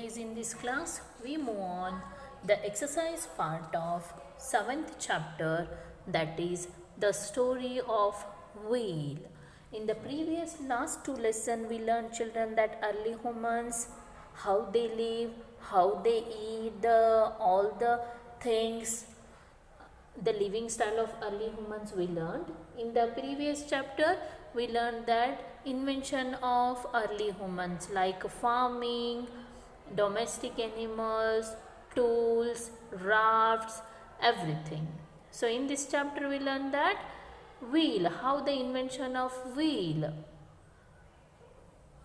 stories in this class. We move on the exercise part of 7th chapter, that is the story of wheel. In the previous last two lessons we learned children that early humans, how they live, how they eat, all the things, the living style of early humans we learned. In the previous chapter we learned that invention of early humans like farming, domestic animals, tools, rafts, everything. So in this chapter we learned that wheel, how the invention of wheel.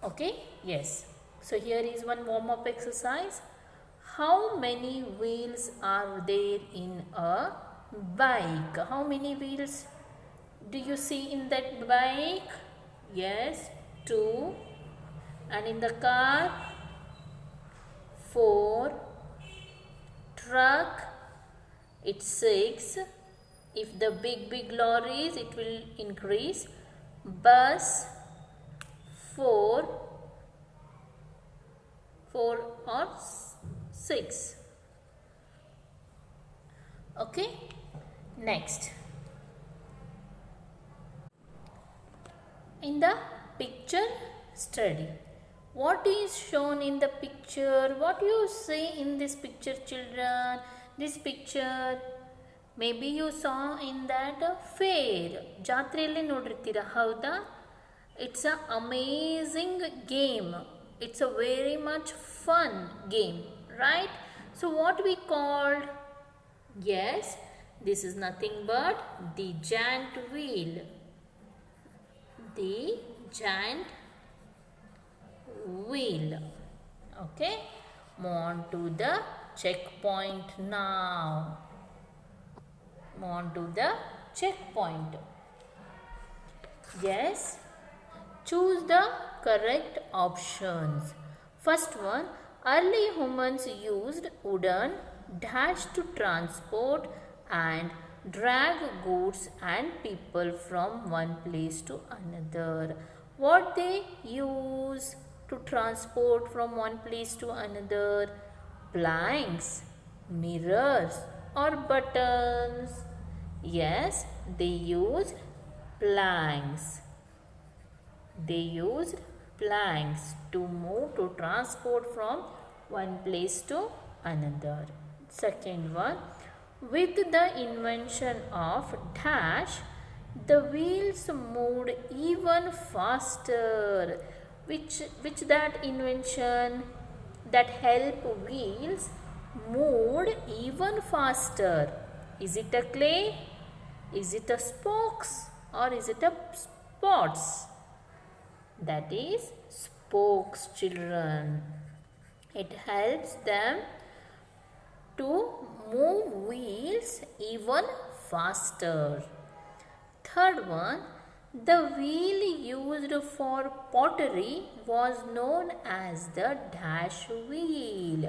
Okay, yes. So here is one warm up exercise. How many wheels are there in a bike? How many wheels do you see in that bike? Yes, 2. And in the car, 4. Truck, it's 6. If the big lorries, it will increase. Bus, 4 or 6. Okay, next. In the picture study, what is shown in the picture? What you see in this picture, children? This picture maybe you saw in that fair, ಜಾತ್ರೆಯಲ್ಲಿ ನೋಡಿರ್ತೀರ ಹೌದಾ? It's an amazing game. It's a very much fun game, right? So what we called? Yes, this is nothing but the giant wheel. The giant wheel. Okay, move on to the checkpoint now. Move on to the checkpoint. Yes, choose the correct options. First one, early humans used wooden dash to transport and drag goods and people from one place to another. What they use to transport from one place to another? Planks, mirrors or buttons? Yes, they used planks. They used planks to move, to transport from one place to another. Second one, with the invention of dash, the wheels moved even faster. Which that invention that help wheels moved even faster? Is it a clay? Is it a spokes? Or is it a spots? That is spokes, children. It helps them to move wheels even faster. Third one, the wheel used for pottery was known as the dash wheel.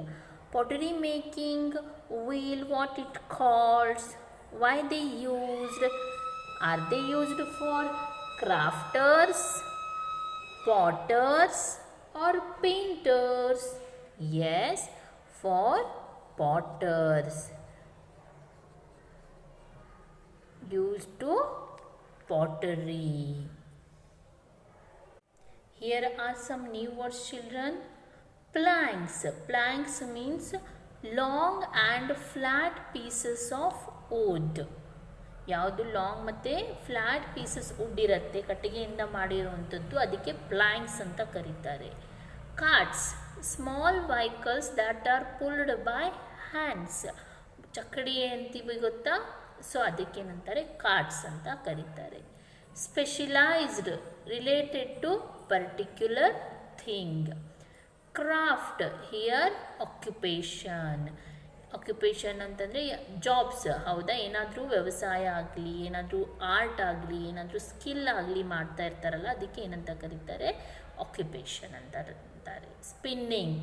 Pottery making wheel, what it calls? Why they used? Are they used for crafters, potters or painters? Yes, for potters. Used to pottery. Here are some new words, children. Planks. Planks means long and flat pieces of wood. ಯಾವುದು long ಮತ್ತು flat pieces wood ಇರುತ್ತೆ, ಕಟ್ಟಿಗೆಯಿಂದ ಮಾಡಿರುವಂಥದ್ದು, ಅದಕ್ಕೆ planks ಅಂತ ಕರೀತಾರೆ. Carts, small vehicles that are pulled by hands. ಚಕ್ಕಡಿ ಅಂತೀವಿ ಗೊತ್ತಾ? ಸೊ ಅದಕ್ಕೇನಂತಾರೆ? ಕಾರ್ಟ್ಸ್ ಅಂತ ಕರೀತಾರೆ. Specialized, related to particular thing. Craft, here occupation. Occupation ಅಂತಂದರೆ ಜಾಬ್ಸ್, ಹೌದಾ? ಏನಾದರೂ ವ್ಯವಸಾಯ ಆಗಲಿ, ಏನಾದರೂ ಆರ್ಟ್ ಆಗಲಿ, ಏನಾದರೂ ಸ್ಕಿಲ್ ಆಗಲಿ ಮಾಡ್ತಾ ಇರ್ತಾರಲ್ಲ, ಅದಕ್ಕೆ ಏನಂತ ಕರೀತಾರೆ? ಆಕ್ಯುಪೇಷನ್ ಅಂತಾರೆ. Spinning,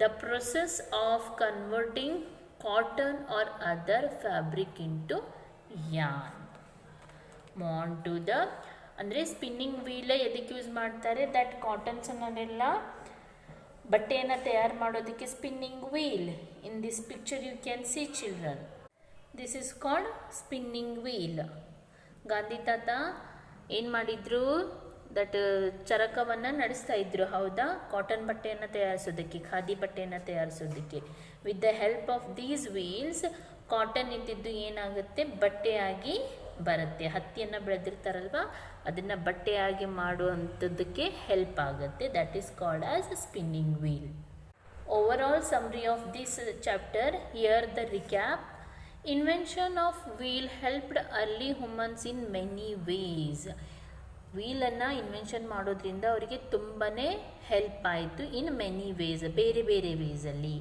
the process of converting cotton or other fabric into yarn. On to the, ಅಂದರೆ ಸ್ಪಿನ್ನಿಂಗ್ ವೀಲ್ ಎದಕ್ಕೆ ಯೂಸ್ ಮಾಡ್ತಾರೆ? ದಟ್ ಕಾಟನ್ಸ್ ಅನ್ನೋದೆಲ್ಲ ಬಟ್ಟೆಯನ್ನು ತಯಾರು ಮಾಡೋದಕ್ಕೆ spinning wheel. In this picture you can see children, this is called spinning wheel. Gandhi ತಾತ ಏನು ಮಾಡಿದ್ರು, ದಟ್ ಚರಕವನ್ನು ನಡೆಸ್ತಾ ಇದ್ರು, ಹೌದಾ, ಕಾಟನ್ ಬಟ್ಟೆಯನ್ನು ತಯಾರಿಸೋದಕ್ಕೆ, ಖಾದಿ ಬಟ್ಟೆಯನ್ನು ತಯಾರಿಸೋದಕ್ಕೆ. With the help of these wheels cotton ಇದ್ದಿದ್ದು ಏನಾಗುತ್ತೆ, ಬಟ್ಟೆಯಾಗಿ ಬರುತ್ತೆ. ಹತ್ತಿಯನ್ನು ಬೆಳೆದಿರ್ತಾರಲ್ವ, ಅದನ್ನು ಬಟ್ಟೆಯಾಗಿ ಮಾಡುವಂಥದ್ದಕ್ಕೆ ಹೆಲ್ಪ್ ಆಗುತ್ತೆ. That is called as spinning wheel. Overall summary of this chapter, here the recap. Invention of wheel helped early humans in many ways. ವೀಲನ್ನು ಇನ್ವೆನ್ಷನ್ ಮಾಡೋದ್ರಿಂದ ಅವರಿಗೆ ತುಂಬಾ ಹೆಲ್ಪ್ ಆಯಿತು. ಇನ್ ಮೆನಿ ವೇಸ್, ಬೇರೆ ಬೇರೆ ವೇಸಲ್ಲಿ.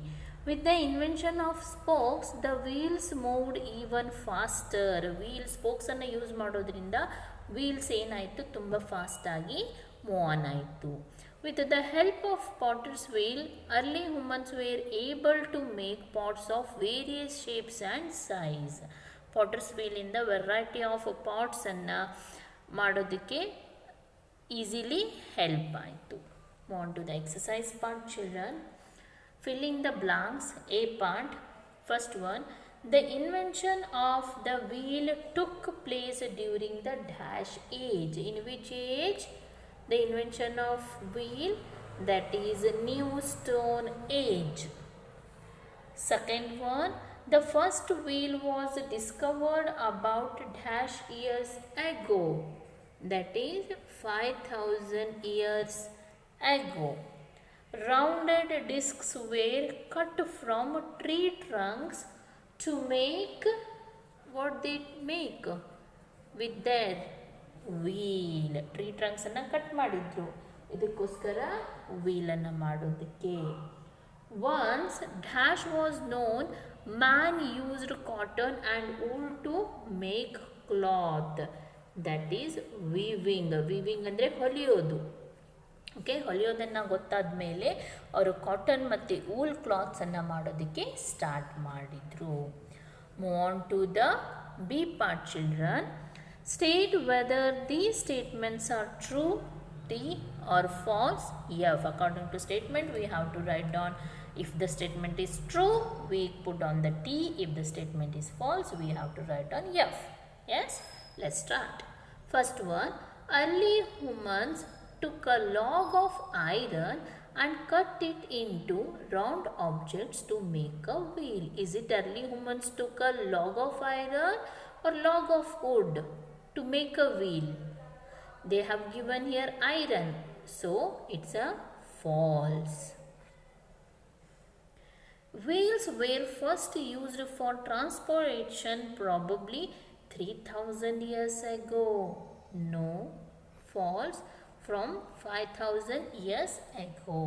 With the invention of spokes the wheels moved even faster. Wheel ಸ್ಪೋಕ್ಸನ್ನು use ಮಾಡೋದ್ರಿಂದ ವೀಲ್ಸ್ ಏನಾಯಿತು, ತುಂಬ ಫಾಸ್ಟಾಗಿ ಮೂವ್ ಆನ್ ಆಯಿತು. With the help of potter's wheel, early humans were able to make pots of various shapes and size. Potter's wheel ಇಂದ variety of ಪಾಟ್ಸನ್ನು ಮಾಡೋದಕ್ಕೆ easily help ಆಯಿತು. Move to the exercise part, children. Filling the blanks. A part. First one. The invention of the wheel took place during the dash age. In which age? The invention of wheel, that is New Stone Age. Second one, the first wheel was discovered about dash years ago, that is 5000 years ago. Rounded discs were cut from tree trunks to make, what they make with their wheel. Tree ಟ್ರಂಕ್ಸನ್ನು cut ಮಾಡಿದ್ರು, ಇದಕ್ಕೋಸ್ಕರ ವೀಲನ್ನು ಮಾಡೋದಕ್ಕೆ. Once dash was known, man used cotton and wool to make cloth, that is weaving. Weaving ಅಂದರೆ ಹೊಲಿಯೋದು. Okay, ಹೊಲಿಯೋದನ್ನು ಗೊತ್ತಾದ ಮೇಲೆ ಅವರು ಕಾಟನ್ ಮತ್ತು ವೂಲ್ ಕ್ಲಾತ್ಸನ್ನು ಮಾಡೋದಕ್ಕೆ ಸ್ಟಾರ್ಟ್ ಮಾಡಿದರು. Move on to the B part, children. State whether these statements are true, T, or false, F. According to statement, we have to write down. If the statement is true, we put on the T. If the statement is false, we have to write on F. Yes? Let's start. First one, early humans took a log of iron and cut it into round objects to make a wheel. Is it early humans took a log of iron or log of wood to make a wheel? They have given here iron, so it's a false. Wheels were first used for transportation probably 3000 years ago. No, false, from 5000 years ago.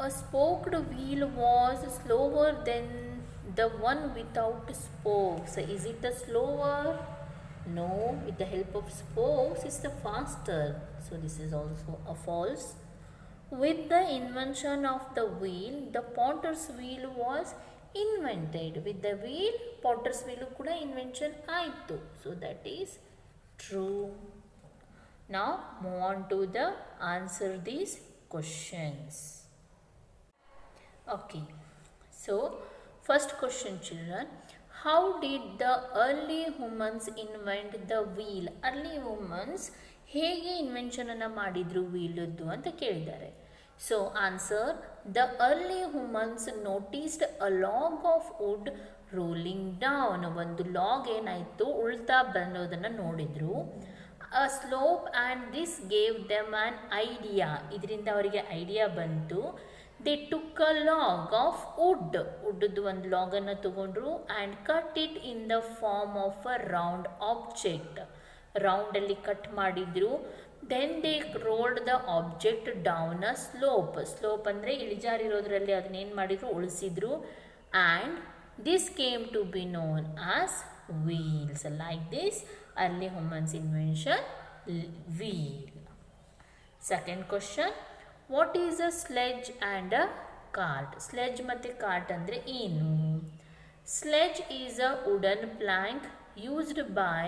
A spoked wheel was slower than the one without spokes. Is it the slower? No, with the help of spokes it's the faster. So this is also a false. With the invention of the wheel, the potter's wheel was invented. With the wheel, potter's wheel kuda invention aitu. So that is true. Now move on to the answer these questions. Okay, so first question, children. How did the early humans invent the wheel? Early humans ಹೇಗೆ ಇನ್ವೆನ್ಷನನ್ನು ಮಾಡಿದ್ರು ವೀಲದ್ದು ಅಂತ ಕೇಳಿದ್ದಾರೆ. So answer, the early humans noticed a log of wood rolling down. ಒಂದು log ಏನಾಯಿತು ಉಳ್ತಾ ಬರೋದನ್ನು ನೋಡಿದ್ರು. A slope and this gave them an idea. ಇದರಿಂದ ಅವರಿಗೆ ಐಡಿಯಾ ಬಂತು. They took a log of wood, ವುಡ್ದು ಒಂದು ಲಾಗನ್ನು ತಗೊಂಡ್ರು and cut it in the form of a round object. ರೌಂಡಲ್ಲಿ ಕಟ್ ಮಾಡಿದ್ರು. Then they rolled the object down a slope. Slope ಅಂದರೆ ಇಳಿಜಾರಿರೋದ್ರಲ್ಲಿ ಅದನ್ನೇನು ಮಾಡಿದ್ರು, ಉಳಿಸಿದ್ರು. And this came to be known as wheels. Like this, early humans invention wheel. Second question, what is a sledge and a cart? Sledge ಮತ್ತೆ cart ಅಂದರೆ ಏನು? Sledge is a wooden plank used by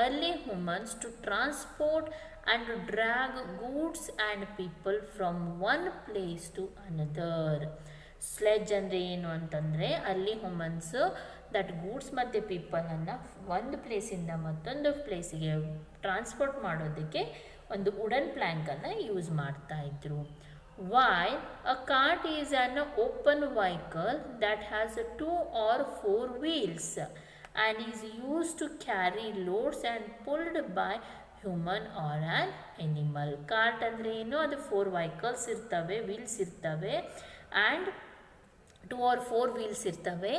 early humans to transport and drag goods and people from one place to another. Sledge ಅಂದರೆ ಏನು ಅಂತಂದರೆ ಅಲ್ಲಿ ಹುಮನ್ಸ್ that goods ಮತ್ತು ಪೀಪಲನ್ನು ಒಂದು ಪ್ಲೇಸಿಂದ ಮತ್ತೊಂದು ಪ್ಲೇಸಿಗೆ ಟ್ರಾನ್ಸ್ಪೋರ್ಟ್ ಮಾಡೋದಕ್ಕೆ ಒಂದು ವುಡನ್ ಪ್ಲ್ಯಾಂಕನ್ನು ಯೂಸ್ ಮಾಡ್ತಾಯಿದ್ರು. While a cart is an open vehicle that has 2 or 4 wheels and is used to carry loads and pulled by human or an animal. Cart ಅಂದರೆ ಏನು, ಅದು 4 ವೆಹಿಕಲ್ಸ್ ಇರ್ತವೆ, ವೀಲ್ಸ್ ಇರ್ತವೆ, ಆ್ಯಂಡ್ 2 or 4 ವೀಲ್ಸ್ ಇರ್ತವೆ.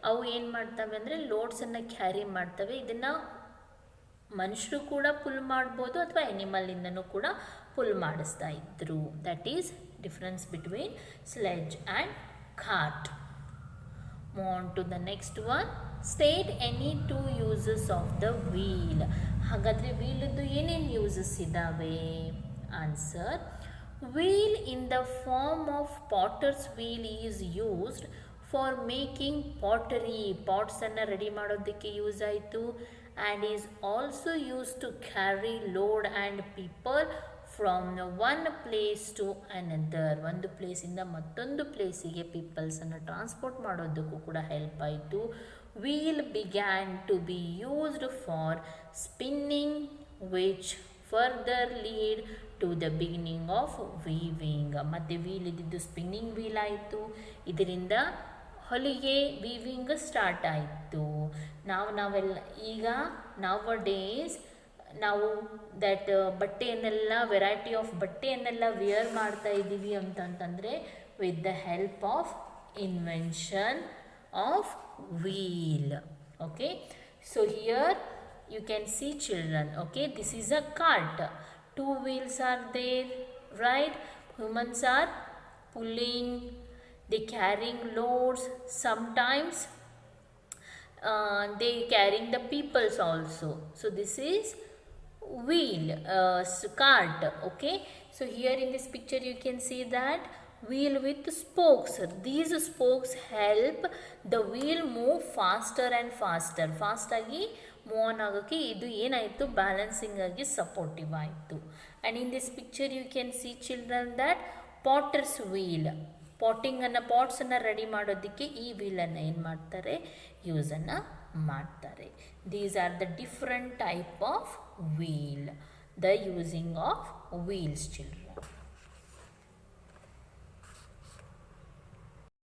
ಅವು ಏನು ಮಾಡ್ತವೆ ಅಂದರೆ ಲೋಡ್ಸನ್ನು ಕ್ಯಾರಿ ಮಾಡ್ತವೆ. ಇದನ್ನು ಮನುಷ್ಯರು ಕೂಡ ಪುಲ್ ಮಾಡ್ಬೋದು ಅಥವಾ ಎನಿಮಲಿಂದನೂ ಕೂಡ ಪುಲ್ ಮಾಡಿಸ್ತಾ ಇದ್ರು. That is difference between sledge and cart. Move on to the next one. State any 2 uses of the wheel. ಹಾಗಾದರೆ ವೀಲದ್ದು ಏನೇನು ಯೂಸಸ್ ಇದ್ದಾವೆ? Answer: wheel in the form of potter's wheel is used for making pottery. Pots ಅನ್ನು ready ಮಾಡೋದಕ್ಕೆ use ಆಯಿತು. And is also use to carry load and people from one place to another. ಒಂದು ಪ್ಲೇಸಿಂದ ಮತ್ತೊಂದು ಪ್ಲೇಸಿಗೆ ಪೀಪಲ್ಸನ್ನು transport ಮಾಡೋದಕ್ಕೂ ಕೂಡ help ಆಯಿತು. Wheel began to be used for spinning which further lead to the beginning of weaving. ಮತ್ತು wheel ಇದ್ದಿದ್ದು spinning wheel ಆಯಿತು. ಇದರಿಂದ ಹೊಲಿಗೆ ವೀವಿಂಗ್ ಸ್ಟಾರ್ಟ್ ಆಯಿತು. ನಾವೆಲ್ಲ ಈಗ ಡೇಸ್ ನಾವು ದಟ್ ಬಟ್ಟೆಯನ್ನೆಲ್ಲ ವೆರೈಟಿ ಆಫ್ ಬಟ್ಟೆಯನ್ನೆಲ್ಲ ವೇರ್ ಮಾಡ್ತಾ ಇದ್ದೀವಿ ಅಂತಂತಂದರೆ with the help of invention of wheel. Okay, so here you can see children. Okay, this is a cart. 2 wheels are there, right? Humans are pulling, they carrying loads. Sometimes they carrying the peoples also. So this is wheel, cart. Okay, so here in this picture you can see that wheel with spokes. These spokes help the wheel move faster and faster. ಫಾಸ್ಟಾಗಿ move on ಆಗೋಕ್ಕೆ ಇದು ಏನಾಯಿತು, balancing ಆಗಿ supportive ಆಯಿತು. And in this picture you can see children that potter's wheel. ಪಾಟ್ಸನ್ನು ready ಮಾಡೋದಕ್ಕೆ ಈ ವೀಲನ್ನು ಏನು ಮಾಡ್ತಾರೆ, ಯೂಸನ್ನು ಮಾಡ್ತಾರೆ. These are the different type of wheel, the using of wheels children.